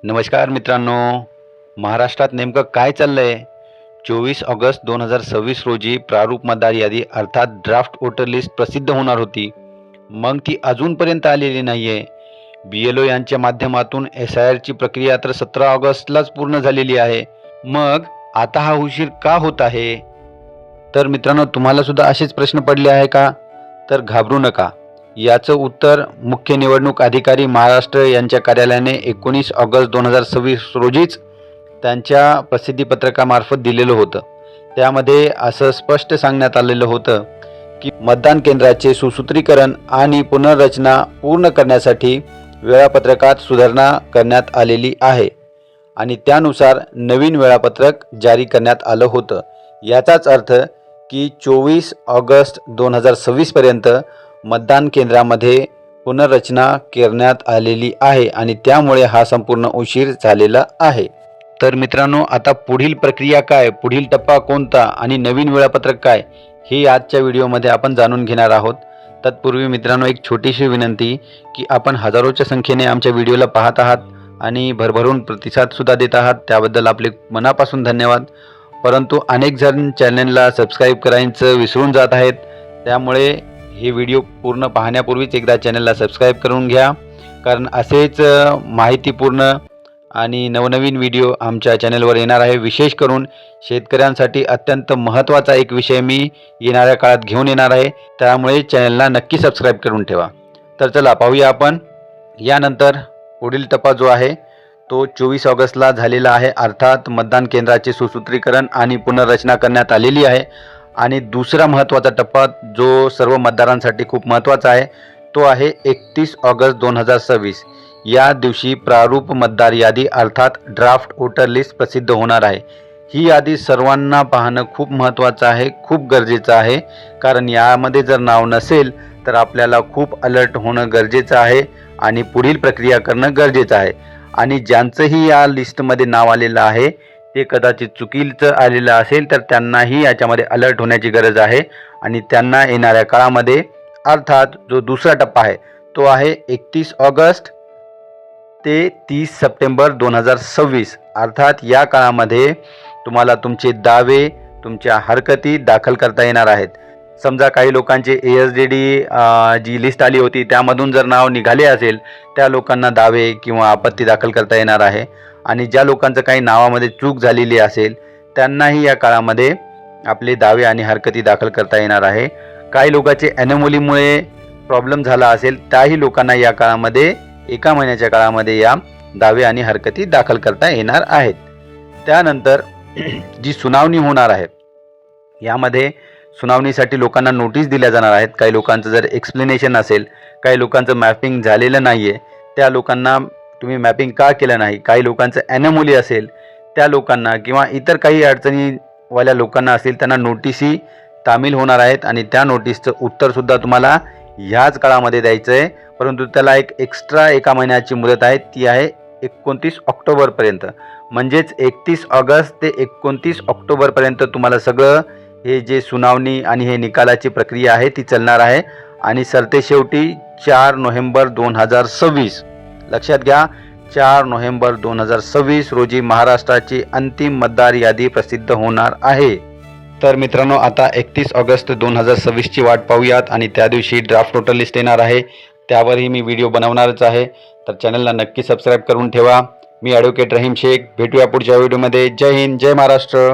नमस्कार मित्रांनो, महाराष्ट्रात नेमकं काय चाललंय? 24 ऑगस्ट 2026 रोजी प्रारूप मतदार यादी अर्थात ड्राफ्ट वोटर लिस्ट प्रसिद्ध होणार होती. मग ती अजूनपर्यंत आलेली नाहीये. BLO यांच्या माध्यमातून SIRची प्रक्रिया तर 17 ऑगस्टलाच पूर्ण झालेली आहे. मग आता हा उशीर का होत आहे? तर मित्रांनो, तुम्हाला सुद्धा असेच प्रश्न पडले आहे का? तर घाबरू नका. याचं उत्तर मुख्य निवडणूक अधिकारी महाराष्ट्र यांच्या कार्यालयाने 19 ऑगस्ट 2026 रोजीच त्यांच्या प्रसिद्धीपत्रकामार्फत दिलेलं होतं. त्यामध्ये असं स्पष्ट सांगण्यात आलेलं होतं की मतदान केंद्राचे सुसूत्रीकरण आणि पुनर्रचना पूर्ण करण्यासाठी वेळापत्रकात सुधारणा करण्यात आलेली आहे आणि त्यानुसार नवीन वेळापत्रक जारी करण्यात आलं होतं. याचाच अर्थ की 24 ऑगस्ट 2026 पर्यंत मतदान केंद्रामध्ये पुनर्रचना करण्यात आलेली आहे आणि त्यामुळे हा संपूर्ण उशीर झालेला आहे. तर मित्रांनो, आता पुढील प्रक्रिया काय, पुढील टप्पा कोणता आणि नवीन वेळापत्रक काय, हे आजच्या व्हिडिओमध्ये आपण जाणून घेणार आहोत. तत्पूर्वी मित्रांनो, एक छोटीशी विनंती की आपण हजारोच्या संख्येने आमच्या व्हिडिओला पाहत आहात आणि भरभरून प्रतिसादसुद्धा देत आहात, त्याबद्दल आपले मनापासून धन्यवाद. परंतु अनेक जण चॅनलला सबस्क्राईब करायचं विसरून जात आहेत. त्यामुळे हे व्हिडिओ पूर्ण पाहण्यापूर्वीच एकदा चॅनलला सबस्क्राईब करून घ्या, कारण असेच माहितीपूर्ण आणि नवनवीन व्हिडिओ आमच्या चॅनलवर येणार आहे. विशेष करून शेतकऱ्यांसाठी अत्यंत महत्त्वाचा एक विषय मी येणाऱ्या काळात घेऊन येणार आहे, त्यामुळे चॅनलला नक्की सबस्क्राईब करून ठेवा. तर चला पाहूया आपण. यानंतर पुढील टप्पा जो आहे तो 24 ऑगस्टला झालेला आहे. अर्थात मतदान केंद्राचे सुसूत्रीकरण आणि पुनर्रचना करण्यात आलेली आहे. आणि दुसरा महत्त्वाचा टप्पा जो सर्व मतदारांसाठी खूप महत्त्वाचा आहे तो आहे 31 ऑगस्ट 2026. या दिवशी प्रारूप मतदार यादी अर्थात ड्राफ्ट वोटर लिस्ट प्रसिद्ध होणार आहे. ही यादी सर्वांना पाहणं खूप महत्त्वाचं आहे, खूप गरजेचं आहे, कारण यामध्ये जर नाव नसेल तर आपल्याला खूप अलर्ट होणं गरजेचं आहे आणि पुढील प्रक्रिया करणं गरजेचं आहे. आणि ज्यांचंही या लिस्टमध्ये नाव आलेलं आहे ते कदाचित चुकीचं आलेलं असेल तर त्यांनाही याच्यामध्ये अलर्ट होण्याची गरज आहे आणि त्यांना येणाऱ्या काळामध्ये अर्थात जो दुसरा टप्पा आहे तो आहे 31 ऑगस्ट ते 30 सप्टेंबर 2026. अर्थात या काळामध्ये तुम्हाला तुमचे दावे, तुमच्या हरकती दाखल करता येणार आहेत. समजा काही लोकांचे ASDD जी लिस्ट आली होती त्यामधून जर नाव निघाले असेल, त्या लोकांना दावे किंवा आपत्ती दाखल करता येणार आहे. आणि ज्या लोकांचं काही नावामध्ये चूक झालेली असेल त्यांनाही या काळामध्ये आपले दावे आणि हरकती दाखल करता येणार आहे. काही लोकांचे ॲनोमलीमुळे प्रॉब्लेम झाला असेल त्याही लोकांना या काळामध्ये 1 महिन्याच्या काळामध्ये या दावे आणि हरकती दाखल करता येणार आहेत. त्यानंतर जी सुनावणी होणार आहे यामध्ये सुनावणीसाठी लोकांना नोटीस दिल्या जाणार आहेत. काही लोकांचं जर एक्सप्लेनेशन असेल, काही लोकांचं मॅपिंग झालेलं नाही आहे, त्या लोकांना तुम्ही मॅपिंग का केलं नाही, काही लोकांचं ॲनोमली असेल त्या लोकांना किंवा इतर काही अडचणीवाल्या लोकांना असेल त्यांना नोटीसी तामील होणार आहेत आणि त्या नोटीसचं उत्तरसुद्धा तुम्हाला ह्याच काळामध्ये द्यायचं आहे. परंतु त्याला एक एक्स्ट्रा 1 महिन्याची मुदत आहे, ती आहे 29 ऑक्टोबरपर्यंत. म्हणजेच 31 ऑगस्ट ते 29 ऑक्टोबरपर्यंत तुम्हाला सगळं हे जे सुनावणी आणि हे निकालाची प्रक्रिया आहे ती चालणार आहे. आणि सरतेशेवटी 4 नोव्हेंबर 2026 लक्षात घ्या, 4 नोव्हेंबर 2026 रोजी महाराष्ट्राची अंतिम मतदार यादी प्रसिद्ध होणार आहे. तर मित्रांनो, आता 31 ऑगस्ट 2026ची वाट पाहूयात आणि त्या दिवशी ड्राफ्ट वोटर लिस्ट येणार आहे. त्यावरही मी व्हिडिओ बनवणारच आहे, तर चॅनलला नक्की सबस्क्राईब करून ठेवा. मी ॲडव्होकेट रहीम शेख. भेटूया पुढच्या व्हिडिओमध्ये. जय हिंद, जय महाराष्ट्र.